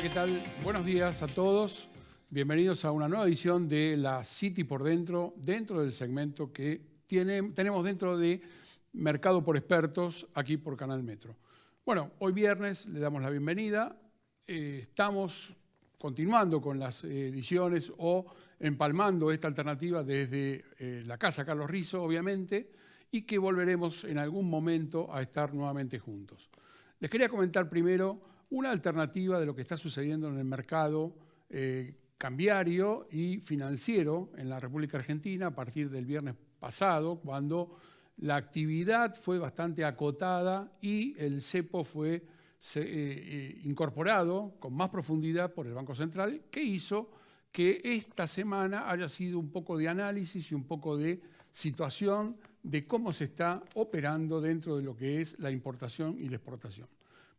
¿qué tal? Buenos días a todos. Bienvenidos a una nueva edición de la City por dentro del segmento que tenemos dentro de Mercado por Expertos, aquí por Canal Metro. Bueno, hoy viernes le damos la bienvenida. Estamos continuando con las ediciones o empalmando esta alternativa desde la Casa Carlos Rizzo, obviamente, y que volveremos en algún momento a estar nuevamente juntos. Les quería comentar primero una alternativa de lo que está sucediendo en el mercado cambiario y financiero en la República Argentina a partir del viernes pasado, cuando la actividad fue bastante acotada y el cepo fue incorporado con más profundidad por el Banco Central, que hizo que esta semana haya sido un poco de análisis y un poco de situación de cómo se está operando dentro de lo que es la importación y la exportación.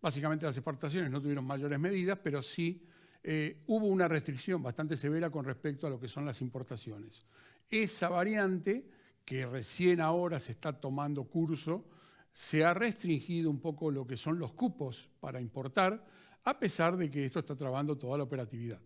Básicamente las exportaciones no tuvieron mayores medidas, pero sí hubo una restricción bastante severa con respecto a lo que son las importaciones. Esa variante, que recién ahora se está tomando curso, se ha restringido un poco lo que son los cupos para importar, a pesar de que esto está trabando toda la operatividad.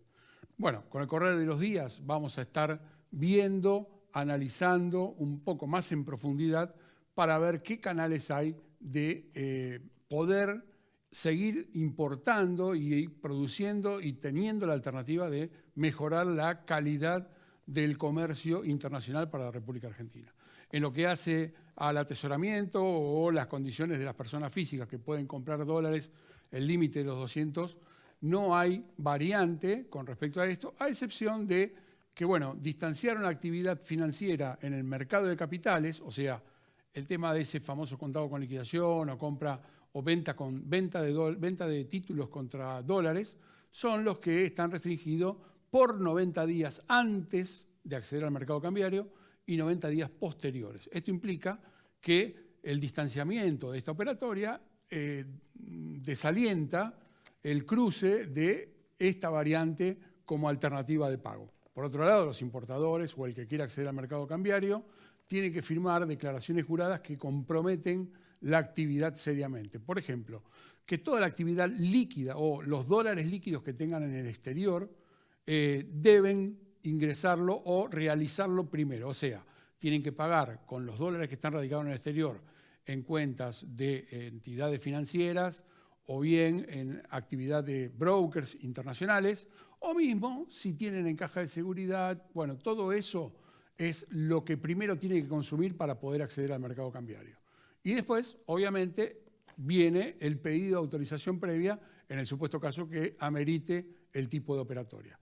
Bueno, con el correr de los días vamos a estar viendo, analizando un poco más en profundidad para ver qué canales hay de poder seguir importando y produciendo y teniendo la alternativa de mejorar la calidad del comercio internacional para la República Argentina. En lo que hace al atesoramiento o las condiciones de las personas físicas que pueden comprar dólares, el límite de los 200, no hay variante con respecto a esto, a excepción de que, bueno, distanciaron la actividad financiera en el mercado de capitales, o sea, el tema de ese famoso contado con liquidación o compra o venta de títulos contra dólares, son los que están restringidos por 90 días antes de acceder al mercado cambiario y 90 días posteriores. Esto implica que el distanciamiento de esta operatoria desalienta el cruce de esta variante como alternativa de pago. Por otro lado, los importadores o el que quiera acceder al mercado cambiario tiene que firmar declaraciones juradas que comprometen la actividad seriamente. Por ejemplo, que toda la actividad líquida o los dólares líquidos que tengan en el exterior deben ingresarlo o realizarlo primero. O sea, tienen que pagar con los dólares que están radicados en el exterior en cuentas de entidades financieras o bien en actividad de brokers internacionales, o mismo si tienen en caja de seguridad. Bueno, todo eso es lo que primero tiene que consumir para poder acceder al mercado cambiario. Y después, obviamente, viene el pedido de autorización previa en el supuesto caso que amerite el tipo de operatoria.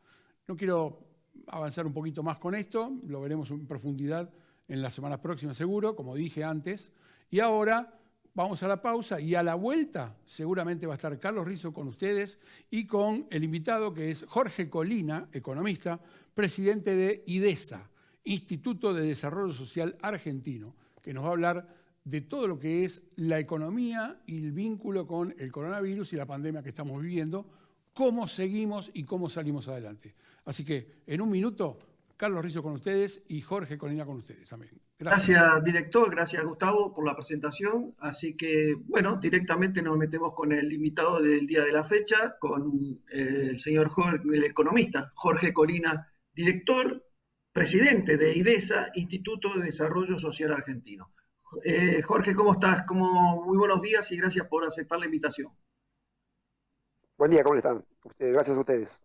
No quiero avanzar un poquito más con esto, lo veremos en profundidad en las semanas próximas seguro, como dije antes. Y ahora vamos a la pausa y a la vuelta seguramente va a estar Carlos Rizzo con ustedes y con el invitado que es Jorge Colina, economista, presidente de IDESA, Instituto de Desarrollo Social Argentino, que nos va a hablar de todo lo que es la economía y el vínculo con el coronavirus y la pandemia que estamos viviendo, cómo seguimos y cómo salimos adelante. Así que en un minuto, Carlos Rizzo con ustedes y Jorge Colina con ustedes también. Gracias, director. Gracias, Gustavo, por la presentación. Así que, bueno, directamente nos metemos con el invitado del día de la fecha, con el señor Jorge, el economista Jorge Colina, director, presidente de IDESA, Instituto de Desarrollo Social Argentino. Jorge, ¿cómo estás? Muy buenos días y gracias por aceptar la invitación. Buen día, ¿cómo están? Gracias a ustedes.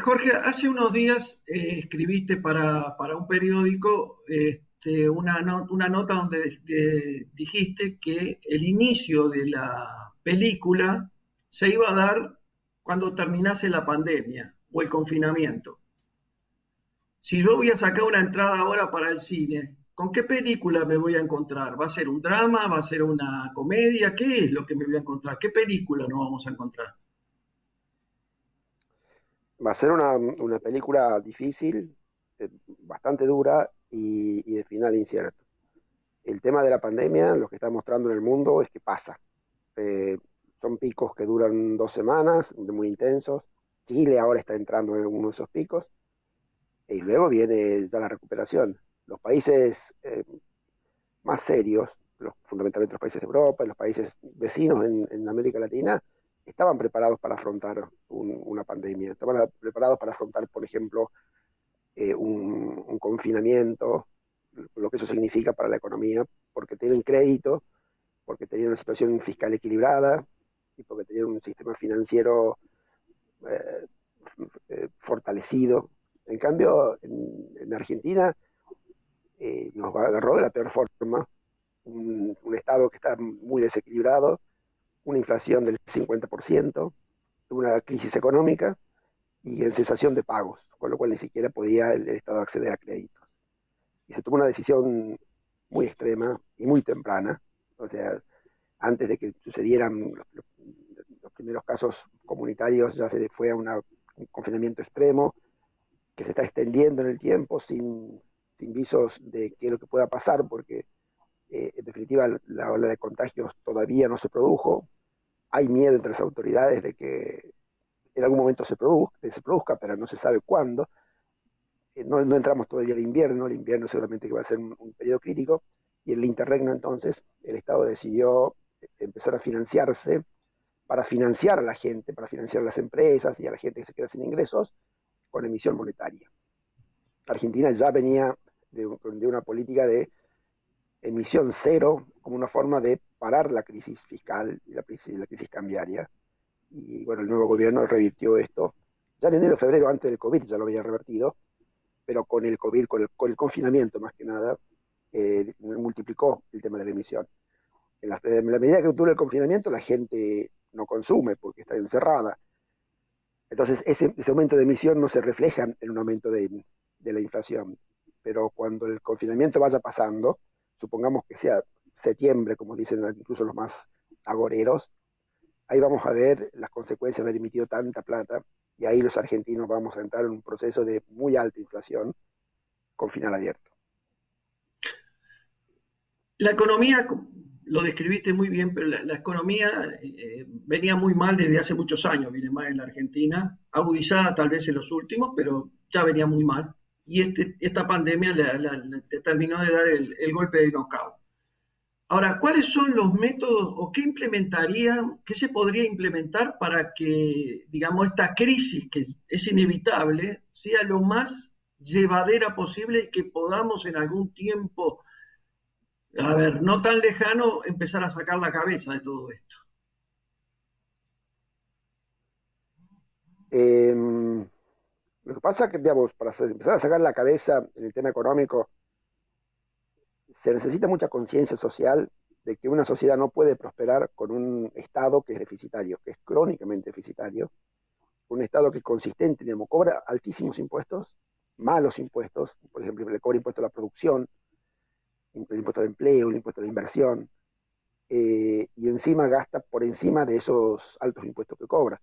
Jorge, hace unos días escribiste para un periódico una nota donde dijiste que el inicio de la película se iba a dar cuando terminase la pandemia o el confinamiento. Si yo voy a sacar una entrada ahora para el cine, ¿con qué película me voy a encontrar? ¿Va a ser un drama? ¿Va a ser una comedia? ¿Qué es lo que me voy a encontrar? ¿Qué película nos vamos a encontrar? Va a ser una película difícil, bastante dura y de final incierto. El tema de la pandemia, lo que está mostrando en el mundo es que pasa. Eh, Son picos que duran 2 semanas, muy intensos. Chile ahora está entrando en uno de esos picos. Y luego viene ya la recuperación. Los países más serios, fundamentalmente los países de Europa, los países vecinos en América Latina, estaban preparados para afrontar una pandemia, estaban preparados para afrontar, por ejemplo, un confinamiento, lo que eso significa para la economía, porque tienen crédito, porque tenían una situación fiscal equilibrada y porque tenían un sistema financiero eh, fortalecido. En cambio, en Argentina nos agarró de la peor forma, un Estado que está muy desequilibrado, una inflación del 50%, una crisis económica y en cesación de pagos, con lo cual ni siquiera podía el Estado acceder a créditos. Y se tomó una decisión muy extrema y muy temprana, o sea, antes de que sucedieran los primeros casos comunitarios, ya se fue a un confinamiento extremo que se está extendiendo en el tiempo sin visos de qué es lo que pueda pasar, porque en definitiva la ola de contagios todavía no se produjo. Hay miedo entre las autoridades de que en algún momento se produzca, pero no se sabe cuándo. No entramos todavía al invierno, el invierno seguramente que va a ser un periodo crítico, y en el interregno entonces el Estado decidió empezar a financiarse para financiar a la gente, para financiar a las empresas y a la gente que se queda sin ingresos con emisión monetaria. Argentina ya venía de una política de emisión cero como una forma de parar la crisis fiscal y la crisis cambiaria. Y bueno, el nuevo gobierno revirtió esto. Ya en enero, febrero, antes del COVID ya lo había revertido, pero con el COVID, con el confinamiento más que nada, multiplicó el tema de la emisión. En la medida que dura el confinamiento, la gente no consume porque está encerrada. Entonces, ese aumento de emisión no se refleja en un aumento de la inflación. Pero cuando el confinamiento vaya pasando, supongamos que sea septiembre, como dicen incluso los más agoreros, ahí vamos a ver las consecuencias de haber emitido tanta plata, y ahí los argentinos vamos a entrar en un proceso de muy alta inflación con final abierto. La economía, lo describiste muy bien, pero la economía venía muy mal desde hace muchos años, viene mal en la Argentina, agudizada tal vez en los últimos, pero ya venía muy mal. Y esta pandemia terminó de dar el golpe de knockout. Ahora, ¿cuáles son los métodos o qué qué se podría implementar para que, digamos, esta crisis que es inevitable sea lo más llevadera posible y que podamos en algún tiempo, a ver, no tan lejano, empezar a sacar la cabeza de todo esto? Eh, lo que pasa es que, digamos, para empezar a sacar la cabeza en el tema económico, se necesita mucha conciencia social de que una sociedad no puede prosperar con un Estado que es deficitario, que es crónicamente deficitario, un Estado que es consistente, digamos, cobra altísimos impuestos, malos impuestos, por ejemplo, le cobra impuesto a la producción, el impuesto al empleo, el impuesto a la inversión, y encima gasta por encima de esos altos impuestos que cobra.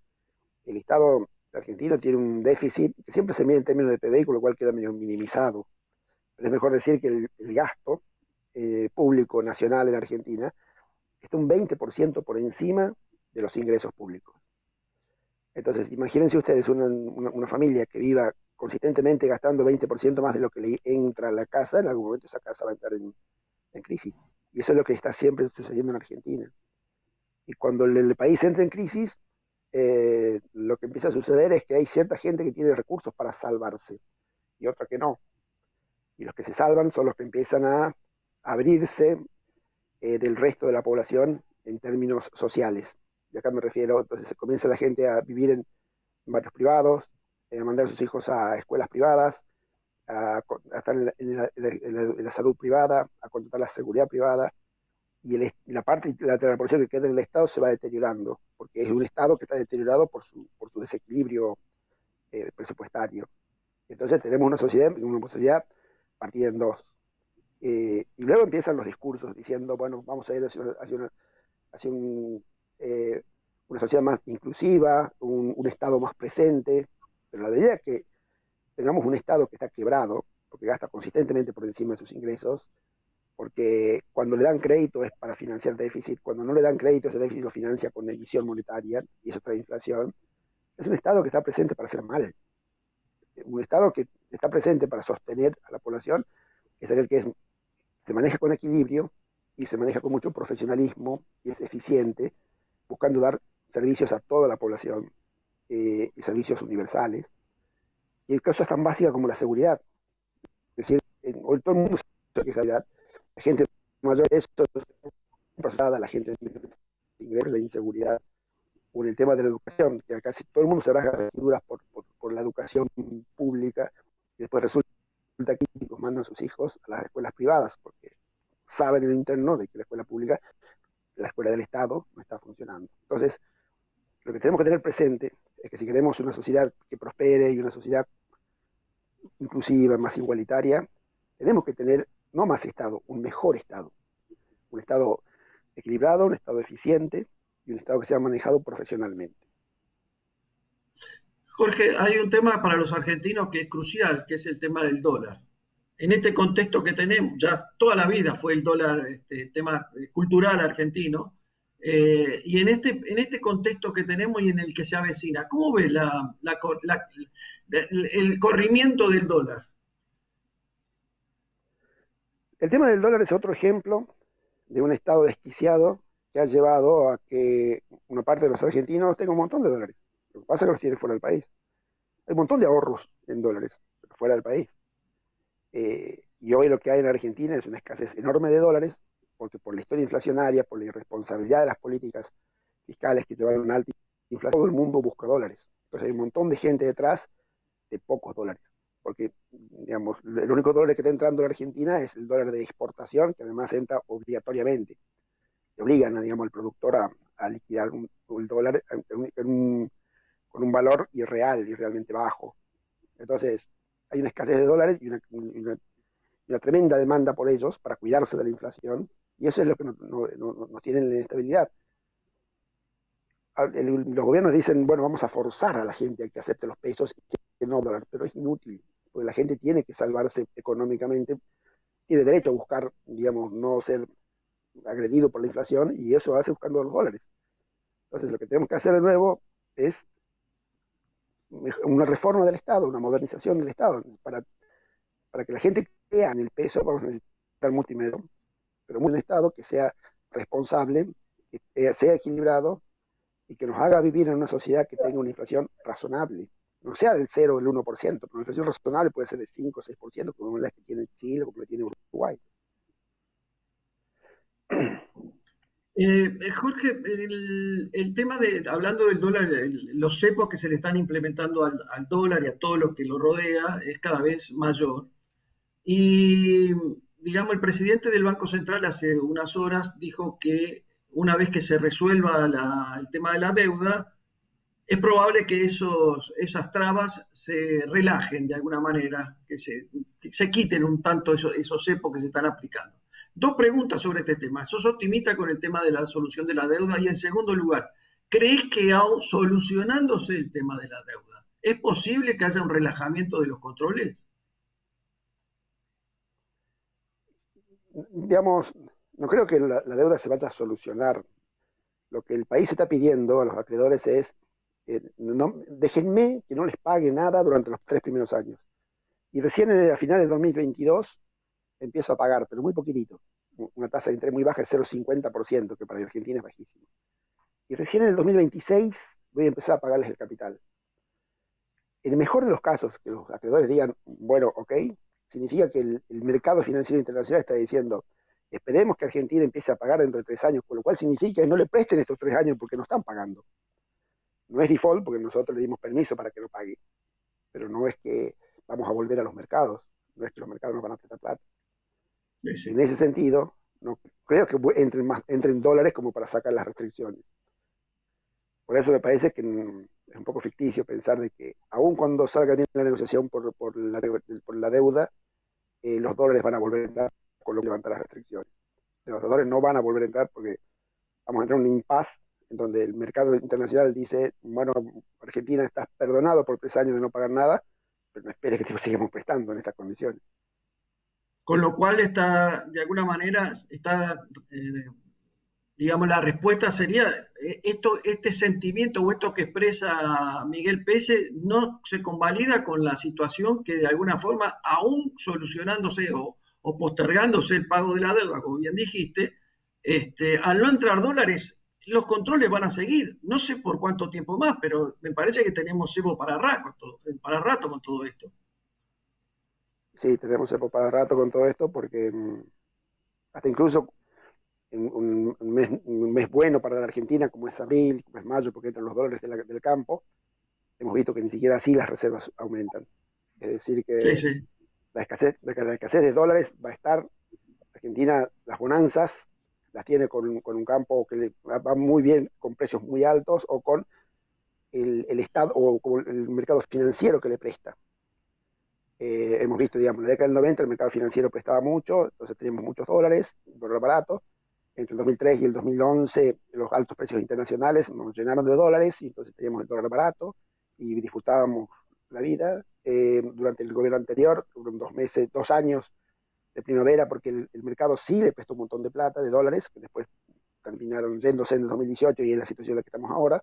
El Estado argentino tiene un déficit que siempre se mide en términos de PBI, con lo cual queda medio minimizado. Pero es mejor decir que el gasto público nacional en Argentina está un 20% por encima de los ingresos públicos. Entonces, imagínense ustedes una familia que viva consistentemente gastando 20% más de lo que le entra a la casa, en algún momento esa casa va a entrar en crisis. Y eso es lo que está siempre sucediendo en Argentina. Y cuando el país entra en crisis, lo que empieza a suceder es que hay cierta gente que tiene recursos para salvarse y otra que no. Y los que se salvan son los que empiezan a abrirse del resto de la población en términos sociales. Y acá me refiero, entonces comienza la gente a vivir en barrios privados, a mandar a sus hijos a escuelas privadas, a estar en la salud privada, a contratar la seguridad privada, y la parte de la población que queda en el Estado se va deteriorando, porque es un Estado que está deteriorado por su desequilibrio presupuestario. Entonces tenemos una sociedad partida en dos. Y luego empiezan los discursos diciendo, bueno, vamos a ir hacia una sociedad más inclusiva, un Estado más presente, pero la medida que tengamos un Estado que está quebrado, porque gasta consistentemente por encima de sus ingresos, porque cuando le dan crédito es para financiar déficit, cuando no le dan crédito ese déficit lo financia con emisión monetaria, y eso trae inflación, es un Estado que está presente para hacer mal. Un Estado que está presente para sostener a la población es aquel que se maneja con equilibrio y se maneja con mucho profesionalismo y es eficiente, buscando dar servicios a toda la población, y servicios universales. Y el caso es tan básica como la seguridad. Es decir, hoy todo el mundo sabe que es realidad. La gente mayor, eso es la gente ingresos, la inseguridad, o en el tema de la educación, que casi todo el mundo se rasga vestiduras por la educación pública, y después resulta que los mandan a sus hijos a las escuelas privadas, porque saben en el interno de que la escuela pública, la escuela del Estado, no está funcionando. Entonces, lo que tenemos que tener presente es que si queremos una sociedad que prospere y una sociedad inclusiva, más igualitaria, tenemos que tener no más Estado, un mejor Estado. Un Estado equilibrado, un Estado eficiente y un Estado que sea manejado profesionalmente. Jorge, hay un tema para los argentinos que es crucial, que es el tema del dólar. En este contexto que tenemos, ya toda la vida fue el dólar tema cultural argentino, y en este contexto que tenemos y en el que se avecina, ¿cómo ves el corrimiento del dólar? El tema del dólar es otro ejemplo de un Estado desquiciado que ha llevado a que una parte de los argentinos tenga un montón de dólares. Lo que pasa es que los tiene fuera del país. Hay un montón de ahorros en dólares fuera del país. Y hoy lo que hay en Argentina es una escasez enorme de dólares, porque por la historia inflacionaria, por la irresponsabilidad de las políticas fiscales que llevaron a una alta inflación, todo el mundo busca dólares. Entonces hay un montón de gente detrás de pocos dólares. Porque, digamos, el único dólar que está entrando en Argentina es el dólar de exportación, que además entra obligatoriamente. Le obligan, digamos, al productor a liquidar un dólar con un valor irreal y realmente bajo. Entonces, hay una escasez de dólares y una tremenda demanda por ellos para cuidarse de la inflación, y eso es lo que nos tiene en la inestabilidad. Los gobiernos dicen, bueno, vamos a forzar a la gente a que acepte los pesos y que no dólares, pero es inútil, porque la gente tiene que salvarse económicamente, tiene derecho a buscar, digamos, no ser agredido por la inflación, y eso hace buscando los dólares. Entonces, lo que tenemos que hacer de nuevo es una reforma del Estado, una modernización del Estado, para que la gente crea en el peso. Vamos a necesitar mucho dinero, pero un Estado que sea responsable, que sea equilibrado y que nos haga vivir en una sociedad que tenga una inflación razonable. No sea del 0 o el 1%, pero una inflación razonable puede ser del 5 o 6%, como la que tiene Chile o como la tiene Uruguay. Jorge, el tema hablando del dólar, los cepos que se le están implementando al dólar y a todo lo que lo rodea es cada vez mayor. Y, digamos, el presidente del Banco Central hace unas horas dijo que una vez que se resuelva el tema de la deuda, es probable que esas trabas se relajen de alguna manera, que se quiten un tanto esos cepos que se están aplicando. Dos preguntas sobre este tema. ¿Sos optimista con el tema de la solución de la deuda? Y en segundo lugar, ¿crees que solucionándose el tema de la deuda, es posible que haya un relajamiento de los controles? Digamos, no creo que la deuda se vaya a solucionar. Lo que el país está pidiendo a los acreedores es, déjenme que no les pague nada durante los 3 primeros años. Y recién a finales de 2022 empiezo a pagar, pero muy poquitito. Una tasa de interés muy baja, de 0,50%, que para Argentina es bajísimo. Y recién en el 2026 voy a empezar a pagarles el capital. En el mejor de los casos, que los acreedores digan, bueno, ok, significa que el mercado financiero internacional está diciendo, esperemos que Argentina empiece a pagar dentro de 3 años, con lo cual significa que no le presten estos 3 años porque no están pagando. No es default porque nosotros le dimos permiso para que no pague, pero no es que vamos a volver a los mercados, no es que los mercados nos van a prestar plata. Sí, sí. En ese sentido, no creo que entren dólares como para sacar las restricciones. Por eso me parece que es un poco ficticio pensar de que aun cuando salga bien la negociación por la deuda, los dólares van a volver a entrar con lo que levanta las restricciones. Los dólares no van a volver a entrar porque vamos a entrar en un impasse en donde el mercado internacional dice, bueno, Argentina está perdonado por 3 años de no pagar nada, pero no espere que te sigamos prestando en estas condiciones. Con lo cual de alguna manera, digamos, la respuesta sería, este sentimiento o esto que expresa Miguel Pese no se convalida con la situación que de alguna forma, aún solucionándose o postergándose el pago de la deuda, como bien dijiste, al no entrar dólares, los controles van a seguir. No sé por cuánto tiempo más, pero me parece que tenemos cebo para rato con todo esto. Sí, tenemos tiempo para rato con todo esto porque hasta incluso un mes bueno para la Argentina, como es abril, como es mayo, porque entran los dólares del campo, hemos visto que ni siquiera así las reservas aumentan. Es decir, Sí, que sí. la escasez de dólares va a estar. Argentina, las bonanzas las tiene con un campo que le va muy bien, con precios muy altos, o con el Estado o con el mercado financiero que le presta. Hemos visto, digamos, en la década del 90 el mercado financiero prestaba mucho, entonces teníamos muchos dólares, dólar barato. Entre el 2003 y el 2011 los altos precios internacionales nos llenaron de dólares y entonces teníamos el dólar barato y disfrutábamos la vida. Durante el gobierno anterior, fueron 2 meses, 2 años de primavera, porque el mercado sí le prestó un montón de plata, de dólares, que después terminaron yéndose en el 2018 y en la situación en la que estamos ahora,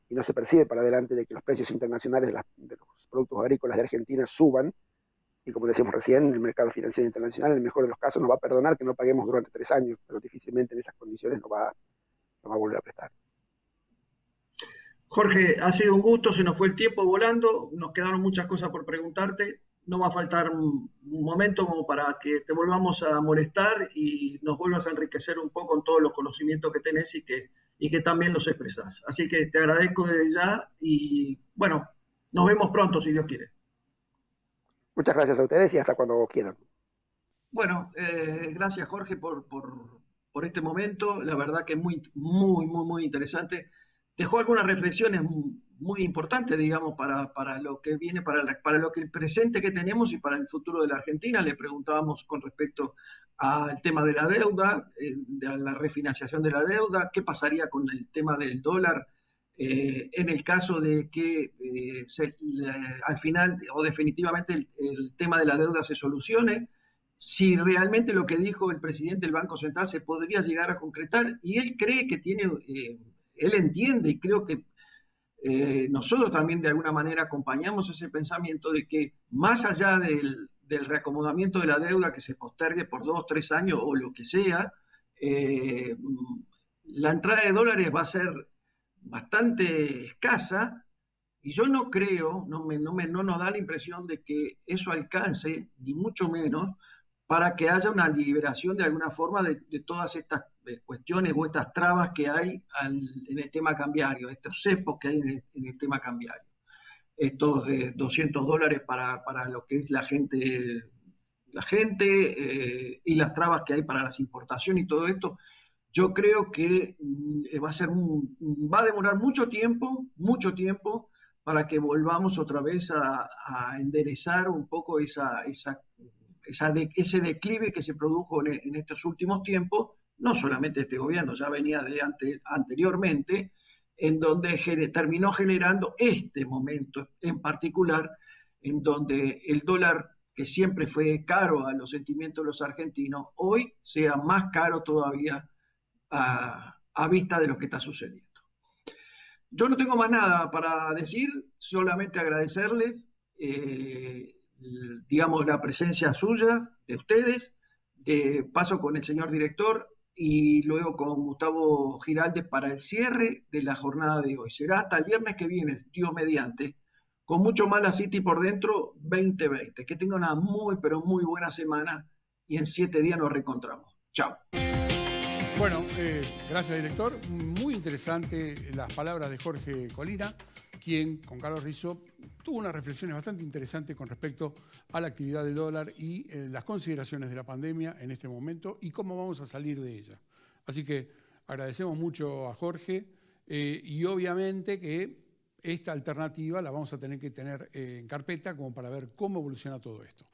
y no se percibe para adelante de que los precios internacionales de los productos agrícolas de Argentina suban, y como decíamos recién, el mercado financiero internacional, en el mejor de los casos, nos va a perdonar que no paguemos durante 3 años, pero difícilmente en esas condiciones nos va a volver a prestar. Jorge, ha sido un gusto, se nos fue el tiempo volando, nos quedaron muchas cosas por preguntarte. No va a faltar un momento como para que te volvamos a molestar y nos vuelvas a enriquecer un poco en todos los conocimientos que tenés y que también los expresás. Así que te agradezco desde ya y bueno, nos vemos pronto si Dios quiere. Muchas gracias a ustedes y hasta cuando quieran. Bueno, gracias Jorge por este momento. La verdad que es muy interesante. Dejó algunas reflexiones muy importantes, digamos, para lo que viene, para lo que el presente que tenemos y para el futuro de la Argentina. Le preguntábamos con respecto al tema de la deuda, de la refinanciación de la deuda, qué pasaría con el tema del dólar en el caso de que al final o definitivamente el tema de la deuda se solucione, si realmente lo que dijo el presidente del Banco Central se podría llegar a concretar, y él cree que tiene, él entiende, y creo que nosotros también de alguna manera acompañamos ese pensamiento de que más allá del reacomodamiento de la deuda que se postergue por 2 o 3 años o lo que sea, la entrada de dólares va a ser bastante escasa, y yo no creo, no nos da la impresión de que eso alcance, ni mucho menos, para que haya una liberación de alguna forma de todas estas cuestiones o estas trabas que hay en el tema cambiario, estos cepos que hay en el tema cambiario. Estos $200 para lo que es la gente y las trabas que hay para las importaciones y todo esto, yo creo que va a demorar mucho tiempo para que volvamos otra vez a enderezar un poco ese declive que se produjo en estos últimos tiempos, no solamente este gobierno, ya venía anteriormente, en donde terminó generando este momento en particular, en donde el dólar, que siempre fue caro a los sentimientos de los argentinos, hoy sea más caro todavía a vista de lo que está sucediendo. Yo no tengo más nada para decir, solamente agradecerles, digamos, la presencia suya, de ustedes. Paso con el señor director y luego con Gustavo Giraldes para el cierre de la jornada de hoy. Será hasta el viernes que viene, Dios mediante, con mucho más la City por dentro 2020. Que tengan una pero muy buena semana y en 7 días nos reencontramos. Chao. Bueno, gracias director. Muy interesante las palabras de Jorge Colina, quien con Carlos Rizzo tuvo unas reflexiones bastante interesantes con respecto a la actividad del dólar y las consideraciones de la pandemia en este momento y cómo vamos a salir de ella. Así que agradecemos mucho a Jorge y obviamente que esta alternativa la vamos a tener que tener en carpeta como para ver cómo evoluciona todo esto.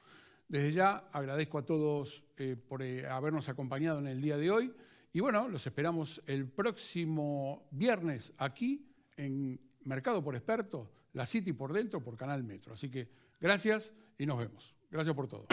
Desde ya agradezco a todos por habernos acompañado en el día de hoy. Y bueno, los esperamos el próximo viernes aquí en Mercado por Expertos, la City por dentro por Canal Metro. Así que gracias y nos vemos. Gracias por todo.